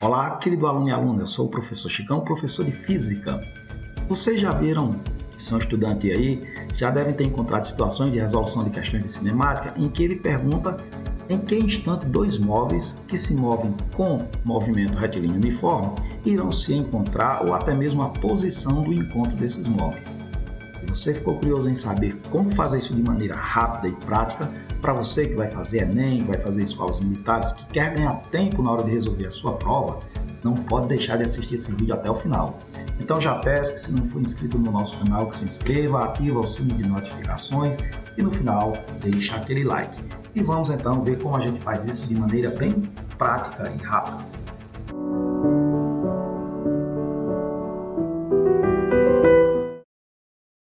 Olá, querido aluno e aluna, eu sou o professor Chicão, professor de Física. Vocês já viram, que são estudantes aí, já devem ter encontrado situações de resolução de questões de cinemática em que ele pergunta em que instante dois móveis que se movem com movimento retilíneo uniforme irão se encontrar ou até mesmo a posição do encontro desses móveis. Se você ficou curioso em saber como fazer isso de maneira rápida e prática, para você que vai fazer Enem, que vai fazer escolas militares, que quer ganhar tempo na hora de resolver a sua prova, não pode deixar de assistir esse vídeo até o final. Então já peço que, se não for inscrito no nosso canal, que se inscreva, ativa o sino de notificações e no final deixa aquele like. E vamos então ver como a gente faz isso de maneira bem prática e rápida.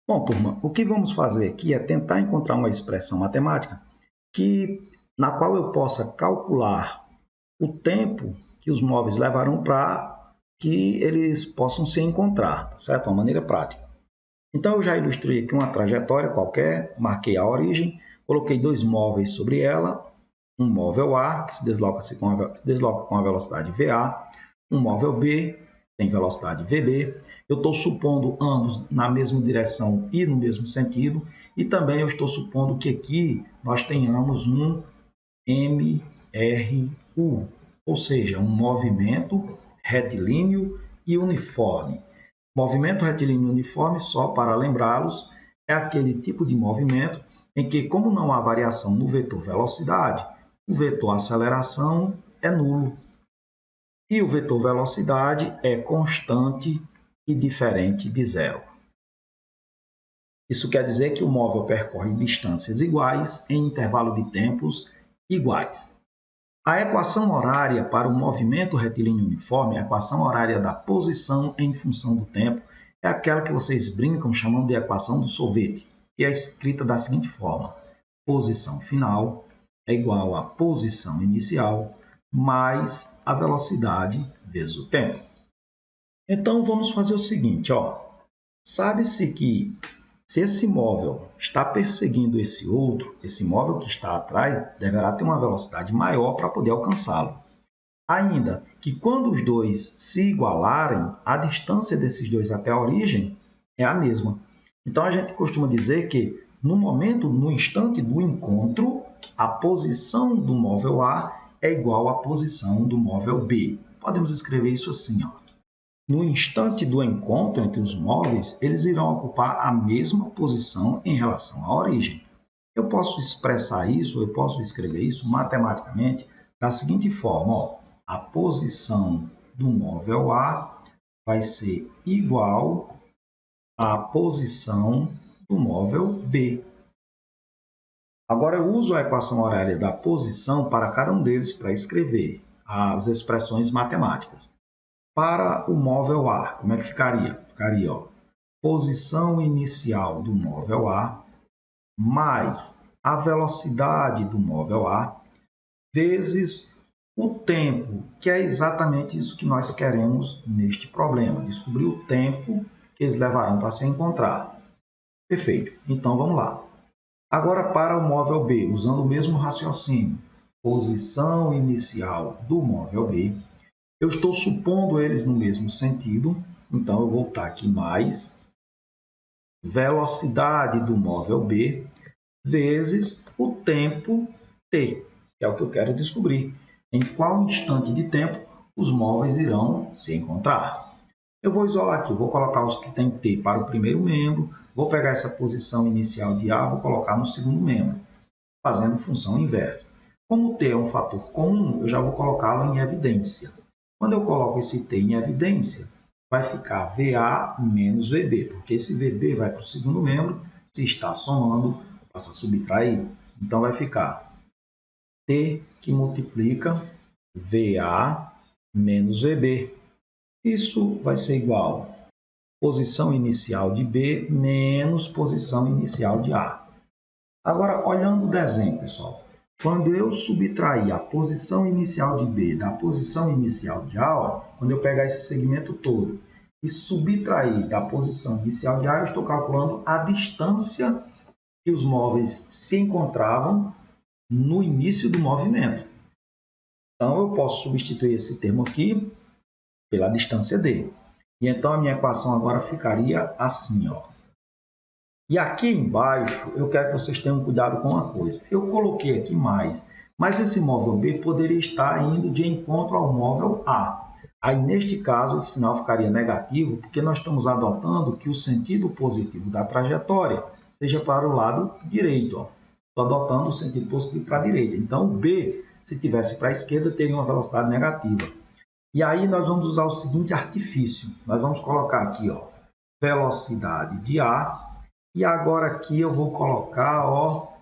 Bom, turma, o que vamos fazer aqui é tentar encontrar uma expressão matemática na qual eu possa calcular o tempo que os móveis levarão para que eles possam se encontrar, tá certo? Uma maneira prática. Então, eu já ilustrei aqui uma trajetória qualquer, marquei a origem, coloquei dois móveis sobre ela, um móvel A, que se desloca com a velocidade VA, um móvel B, tem velocidade VB. Eu estou supondo ambos na mesma direção e no mesmo sentido, e também eu estou supondo que aqui nós tenhamos um MRU, ou seja, um movimento retilíneo e uniforme. Movimento retilíneo uniforme, só para lembrá-los, é aquele tipo de movimento em que, como não há variação no vetor velocidade, o vetor aceleração é nulo. E o vetor velocidade é constante e diferente de zero. Isso quer dizer que o móvel percorre distâncias iguais em intervalo de tempos iguais. A equação horária para o movimento retilíneo uniforme, a equação horária da posição em função do tempo, é aquela que vocês brincam chamando de equação do sorvete, que é escrita da seguinte forma: posição final é igual a posição inicial mais a velocidade vezes o tempo. Então, vamos fazer o seguinte, sabe-se que se esse móvel está perseguindo esse outro, esse móvel que está atrás deverá ter uma velocidade maior para poder alcançá-lo. Ainda que quando os dois se igualarem, a distância desses dois até a origem é a mesma. Então, a gente costuma dizer que no instante do encontro, a posição do móvel A é igual à posição do móvel B. Podemos escrever isso assim, No instante do encontro entre os móveis, eles irão ocupar a mesma posição em relação à origem. Eu posso expressar isso, eu posso escrever isso matematicamente da seguinte forma, a posição do móvel A vai ser igual à posição do móvel B. Agora eu uso a equação horária da posição para cada um deles para escrever as expressões matemáticas. Para o móvel A, como é que ficaria? Ficaria, posição inicial do móvel A mais a velocidade do móvel A vezes o tempo, que é exatamente isso que nós queremos neste problema, descobrir o tempo que eles levarão para se encontrar. Perfeito. Então, vamos lá. Agora, para o móvel B, usando o mesmo raciocínio, posição inicial do móvel B, eu estou supondo eles no mesmo sentido, então eu vou botar aqui mais velocidade do móvel B vezes o tempo t, que é o que eu quero descobrir. Em qual instante de tempo os móveis irão se encontrar? Eu vou isolar aqui, vou colocar os que tem t para o primeiro membro, vou pegar essa posição inicial de A, vou colocar no segundo membro, fazendo função inversa. Como t é um fator comum, eu já vou colocá-lo em evidência. Quando eu coloco esse t em evidência, vai ficar VA menos VB, porque esse VB vai para o segundo membro, se está somando, passa a subtrair. Então, vai ficar t que multiplica VA menos VB. Isso vai ser igual a posição inicial de B menos posição inicial de A. Agora, olhando o desenho, pessoal, quando eu subtrair a posição inicial de B da posição inicial de A, quando eu pegar esse segmento todo e subtrair da posição inicial de A, eu estou calculando a distância que os móveis se encontravam no início do movimento. Então, eu posso substituir esse termo aqui pela distância d. E então, a minha equação agora ficaria assim, ó. E aqui embaixo, eu quero que vocês tenham cuidado com uma coisa. Eu coloquei aqui mais, mas esse móvel B poderia estar indo de encontro ao móvel A. Aí, neste caso, esse sinal ficaria negativo, porque nós estamos adotando que o sentido positivo da trajetória seja para o lado direito. Estou adotando o sentido positivo para a direita. Então, o B, se tivesse para a esquerda, teria uma velocidade negativa. E aí, nós vamos usar o seguinte artifício. Nós vamos colocar aqui, ó, velocidade de A. E agora aqui eu vou colocar, ó,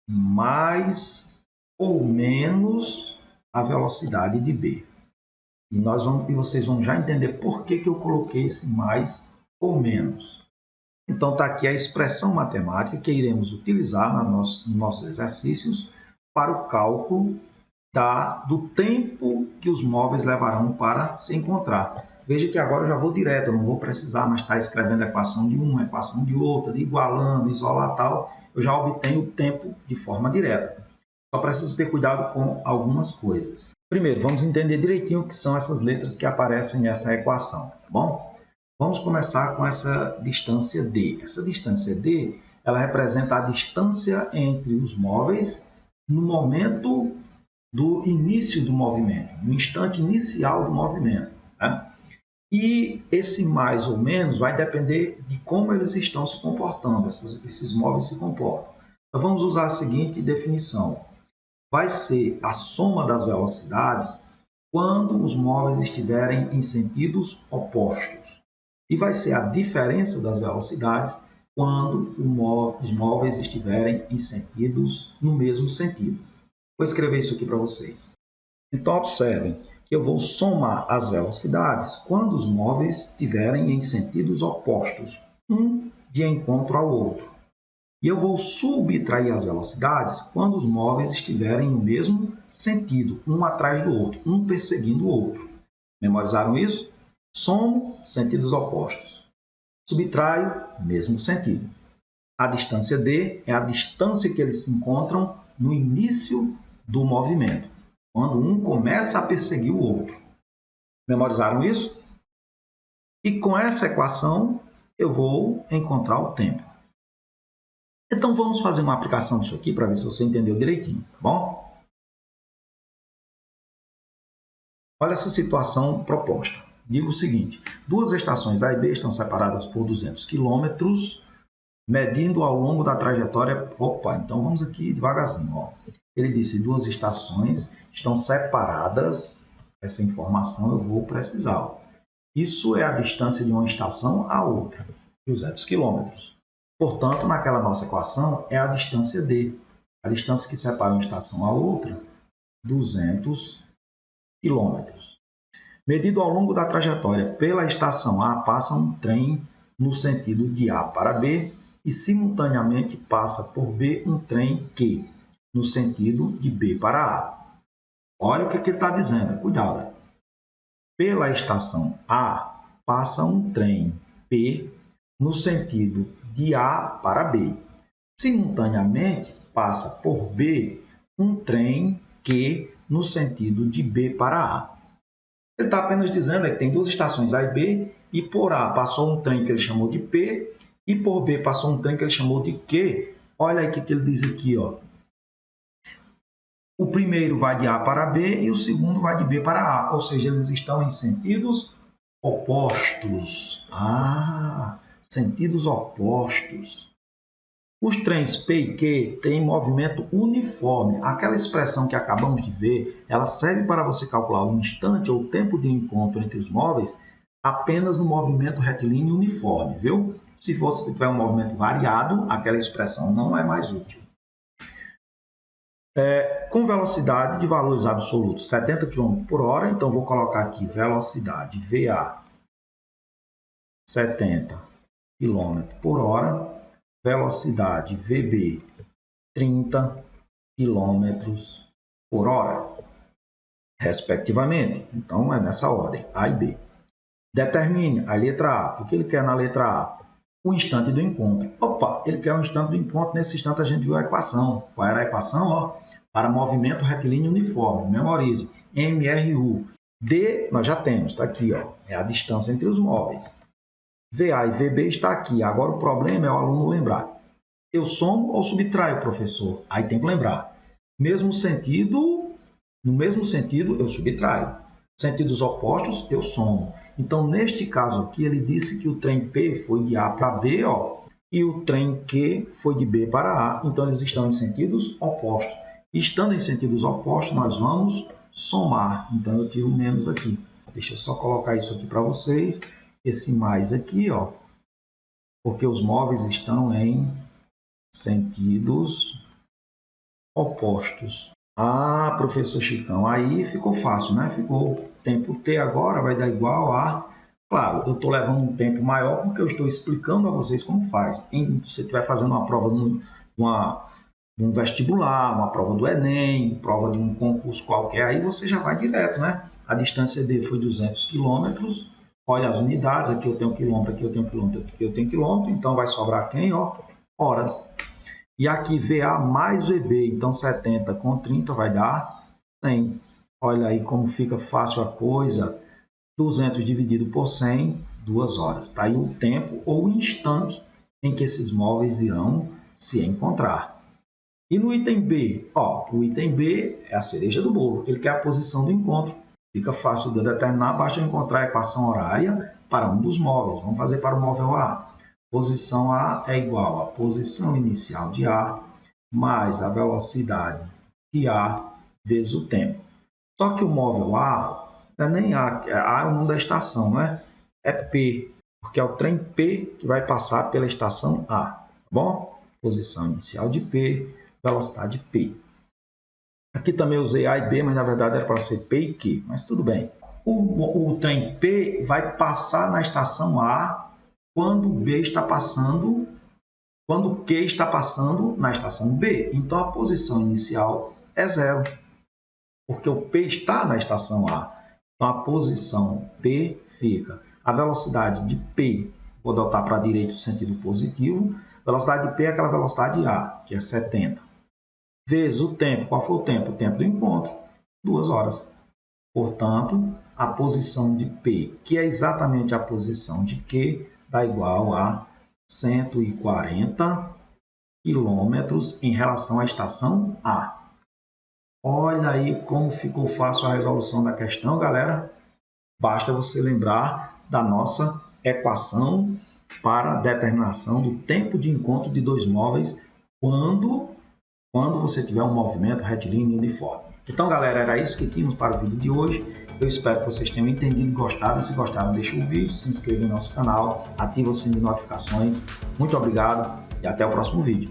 mais ou menos a velocidade de B. E vocês vão já entender por que eu coloquei esse mais ou menos. Então, está aqui a expressão matemática que iremos utilizar nos nossos exercícios para o cálculo do tempo que os móveis levarão para se encontrar. Veja que agora eu já vou direto, eu não vou precisar mais estar escrevendo a equação de uma, a equação de outra, de igualando, isolar tal. Eu já obtenho o tempo de forma direta. Só preciso ter cuidado com algumas coisas. Primeiro, vamos entender direitinho o que são essas letras que aparecem nessa equação, tá bom? Vamos começar com essa distância D. Essa distância D, ela representa a distância entre os móveis no momento do início do movimento, no instante inicial do movimento, né? E esse mais ou menos vai depender de como eles estão se comportando, esses móveis se comportam. Então, vamos usar a seguinte definição. Vai ser a soma das velocidades quando os móveis estiverem em sentidos opostos. E vai ser a diferença das velocidades quando os móveis estiverem em sentidos no mesmo sentido. Vou escrever isso aqui para vocês. Então, observem que eu vou somar as velocidades quando os móveis estiverem em sentidos opostos, um de encontro ao outro. E eu vou subtrair as velocidades quando os móveis estiverem no mesmo sentido, um atrás do outro, um perseguindo o outro. Memorizaram isso? Somo, sentidos opostos. Subtraio, mesmo sentido. A distância D é a distância que eles se encontram no início do movimento, quando um começa a perseguir o outro. Memorizaram isso? E com essa equação, eu vou encontrar o tempo. Então, vamos fazer uma aplicação disso aqui para ver se você entendeu direitinho, tá bom? Olha essa situação proposta. Digo o seguinte, duas estações A e B estão separadas por 200 km, medindo ao longo da trajetória... Opa, então vamos aqui devagarzinho, ó. Ele disse duas estações estão separadas, essa informação eu vou precisar. Ó. Isso é a distância de uma estação à outra, 200 km. Portanto, naquela nossa equação, é a distância D. A distância que separa uma estação à outra, 200 km. Medido ao longo da trajetória pela estação A, passa um trem no sentido de A para B e, simultaneamente, passa por B um trem Q, no sentido de B para A. Olha o que ele está dizendo, cuidado. Pela estação A, passa um trem P no sentido de A para B. Simultaneamente, passa por B um trem Q no sentido de B para A. Ele está apenas dizendo que tem duas estações A e B, e por A passou um trem que ele chamou de P, e por B passou um trem que ele chamou de Q. Olha aí o que ele diz aqui, ó. O primeiro vai de A para B e o segundo vai de B para A, ou seja, eles estão em sentidos opostos. Sentidos opostos. Os trens P e Q têm movimento uniforme. Aquela expressão que acabamos de ver, ela serve para você calcular o instante ou o tempo de encontro entre os móveis apenas no movimento retilíneo uniforme, viu? Se você tiver um movimento variado, aquela expressão não é mais útil. Com velocidade de valores absolutos 70 km por hora, então vou colocar aqui velocidade VA 70 km por hora, velocidade VB 30 km por hora, respectivamente. Então, é nessa ordem, A e B. Determine a letra A. O que ele quer na letra A? O instante do encontro. Opa, ele quer o instante do encontro. Nesse instante, a gente viu a equação. Qual era a equação? Ó, para movimento retilíneo uniforme. Memorize. MRU. D, nós já temos, está aqui, ó, é a distância entre os móveis. VA e VB está aqui. Agora o problema é o aluno lembrar. Eu somo ou subtraio, professor? Aí tem que lembrar. No mesmo sentido, eu subtraio. Sentidos opostos, eu somo. Então, neste caso aqui, ele disse que o trem P foi de A para B, ó, e o trem Q foi de B para A. Então, eles estão em sentidos opostos. Estando em sentidos opostos, nós vamos somar. Então, eu tiro menos aqui. Deixa eu só colocar isso aqui para vocês. Esse mais aqui, ó, porque os móveis estão em sentidos opostos. Ah, professor Chicão, aí ficou fácil, né? Ficou o tempo T agora vai dar igual a... Claro, eu estou levando um tempo maior porque eu estou explicando a vocês como faz. Se você estiver fazendo uma prova num vestibular, uma prova do Enem, prova de um concurso qualquer, aí você já vai direto, né? A distância D foi 200 km. Olha as unidades, aqui eu tenho quilômetro, aqui eu tenho quilômetro, aqui eu tenho quilômetro. Então, vai sobrar quem? Ó, horas. E aqui VA mais VB, então 70 com 30 vai dar 100. Olha aí como fica fácil a coisa. 200 dividido por 100, 2 horas. Está aí o tempo ou o instante em que esses móveis irão se encontrar. E no item B? Ó, o item B é a cereja do bolo. Ele quer a posição do encontro. Fica fácil de determinar, basta encontrar a equação horária para um dos móveis. Vamos fazer para o móvel A. Posição A é igual à posição inicial de A mais a velocidade de A vezes o tempo. Só que o móvel A, não é nem A é o nome da estação, né? É P, porque é o trem P que vai passar pela estação A. Tá bom? Posição inicial de P, velocidade P. Aqui também usei A e B, mas na verdade era para ser P e Q, mas tudo bem. O trem P vai passar na estação A quando B está passando, quando Q está passando na estação B. Então a posição inicial é 0, porque o P está na estação A. Então a posição P fica. A velocidade de P, vou adotar para a direita o sentido positivo, a velocidade de P é aquela velocidade A, que é 70. Vezes o tempo. Qual foi o tempo? O tempo do encontro, 2 horas. Portanto, a posição de P, que é exatamente a posição de Q, dá igual a 140 km em relação à estação A. Olha aí como ficou fácil a resolução da questão, galera. Basta você lembrar da nossa equação para a determinação do tempo de encontro de dois móveis quando você tiver um movimento retilíneo uniforme. Então, galera, era isso que tínhamos para o vídeo de hoje. Eu espero que vocês tenham entendido e gostado. Se gostaram, deixe o vídeo, se inscreva no nosso canal, ative o sininho de notificações. Muito obrigado e até o próximo vídeo.